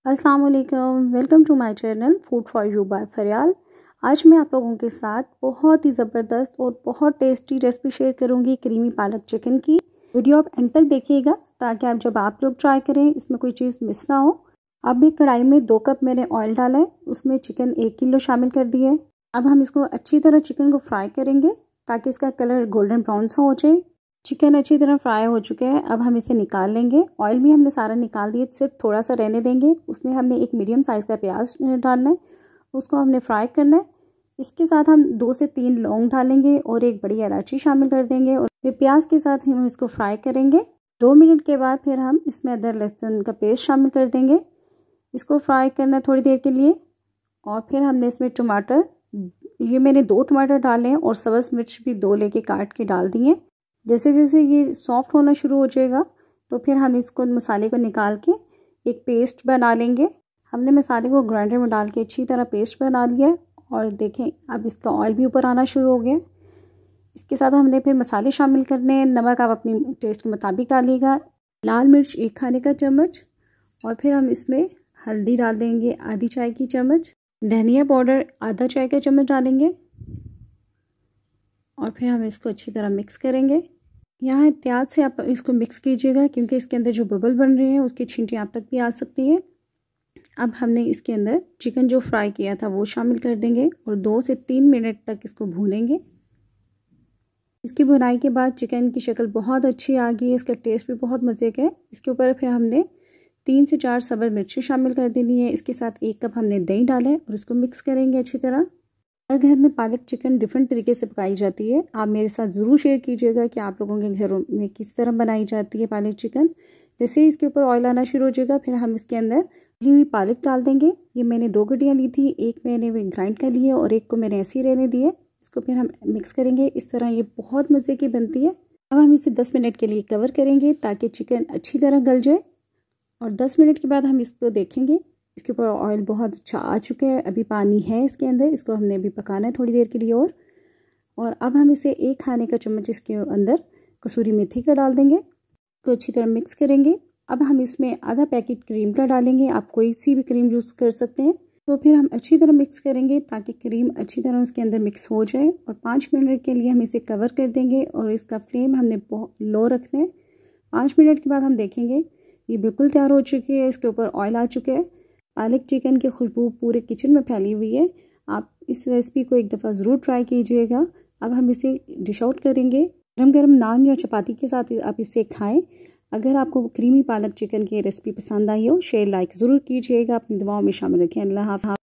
अस्सलाम वालेकुम, welcome to my channel food for you by Faryal. आज मैं आप लोगों के साथ बहुत ही ज़बरदस्त और बहुत टेस्टी रेसिपी शेयर करूंगी क्रीमी पालक चिकन की। वीडियो आप एंड तक देखिएगा ताकि जब आप लोग ट्राई करें इसमें कोई चीज़ मिस ना हो। अब एक कढ़ाई में 2 कप मैंने ऑयल डाला है, उसमें चिकन 1 किलो शामिल कर दिया है। अब हम इसको अच्छी तरह चिकन को फ्राई करेंगे ताकि इसका कलर गोल्डन ब्राउन सा हो जाए। चिकन अच्छी तरह फ्राई हो चुके हैं, अब हम इसे निकाल लेंगे। ऑयल भी हमने सारा निकाल दिया, सिर्फ थोड़ा सा रहने देंगे। उसमें हमने एक मीडियम साइज़ का प्याज डालना है, उसको हमने फ्राई करना है। इसके साथ हम 2 से 3 लौंग डालेंगे और एक बड़ी इलायची शामिल कर देंगे और फिर प्याज के साथ हम इसको फ्राई करेंगे। 2 मिनट के बाद फिर हम इसमें अदरक लहसुन का पेस्ट शामिल कर देंगे। इसको फ्राई करना थोड़ी देर के लिए और फिर हमने इसमें टमाटर, ये मैंने 2 टमाटर डाले हैं और सब्ज़ मिर्च भी 2 लेके काट के डाल दिए। जैसे जैसे ये सॉफ्ट होना शुरू हो जाएगा तो फिर हम इसको मसाले को निकाल के एक पेस्ट बना लेंगे। हमने मसाले को ग्राइंडर में डाल के अच्छी तरह पेस्ट बना लिया और देखें अब इसका ऑयल भी ऊपर आना शुरू हो गया। इसके साथ हमने फिर मसाले शामिल करने हैं। नमक आप अपनी टेस्ट के मुताबिक डालिएगा। लाल मिर्च 1 खाने का चम्मच और फिर हम इसमें हल्दी डाल देंगे आधी चाय की चम्मच। धनिया पाउडर आधा चाय का चम्मच डालेंगे और फिर हम इसको अच्छी तरह मिक्स करेंगे। यहाँ एहतियात से आप इसको मिक्स कीजिएगा क्योंकि इसके अंदर जो बबल बन रहे हैं उसकी छींटियाँ आप तक भी आ सकती है। अब हमने इसके अंदर चिकन जो फ्राई किया था वो शामिल कर देंगे और 2 से 3 मिनट तक इसको भूनेंगे। इसकी भुनाई के बाद चिकन की शक्ल बहुत अच्छी आ गई है, इसका टेस्ट भी बहुत मज़े का है। इसके ऊपर फिर हमने 3 से 4 सब्ज़ मिर्ची शामिल कर देनी है। इसके साथ 1 कप हमने दही डाला है और इसको मिक्स करेंगे अच्छी तरह। हर घर में पालक चिकन डिफरेंट तरीके से पकाई जाती है, आप मेरे साथ ज़रूर शेयर कीजिएगा कि आप लोगों के घरों में किस तरह बनाई जाती है पालक चिकन। जैसे ही इसके ऊपर ऑयल आना शुरू हो जाएगा फिर हम इसके अंदर ली हुई पालक डाल देंगे। ये मैंने 2 गड्डियाँ ली थी, एक मैंने ग्राइंड कर ली है और एक को मैंने ऐसे ही रहने दिए। इसको फिर हम मिक्स करेंगे। इस तरह ये बहुत मज़े की बनती है। अब हम इसे 10 मिनट के लिए कवर करेंगे ताकि चिकन अच्छी तरह गल जाए और 10 मिनट के बाद हम इसको देखेंगे। इसके ऊपर ऑयल बहुत अच्छा आ चुका है, अभी पानी है इसके अंदर, इसको हमने अभी पकाना है थोड़ी देर के लिए और अब हम इसे 1 खाने का चम्मच इसके अंदर कसूरी मेथी का डाल देंगे। इसको अच्छी तरह मिक्स करेंगे। अब हम इसमें आधा पैकेट क्रीम का डालेंगे, आप कोई सी भी क्रीम यूज़ कर सकते हैं। तो फिर हम अच्छी तरह मिक्स करेंगे ताकि क्रीम अच्छी तरह उसके अंदर मिक्स हो जाए और 5 मिनट के लिए हम इसे कवर कर देंगे और इसका फ्लेम हमने लो रखना है। 5 मिनट के बाद हम देखेंगे ये बिल्कुल तैयार हो चुकी है, इसके ऊपर ऑयल आ चुके हैं। पालक चिकन की खुशबू पूरे किचन में फैली हुई है। आप इस रेसिपी को एक दफ़ा ज़रूर ट्राई कीजिएगा। अब हम इसे डिश आउट करेंगे। गरम गरम नान या चपाती के साथ आप इसे खाएं। अगर आपको क्रीमी पालक चिकन की रेसिपी पसंद आई हो शेयर लाइक ज़रूर कीजिएगा। अपनी दुआओं में शामिल रखें। अल्लाह हाफ़िज़।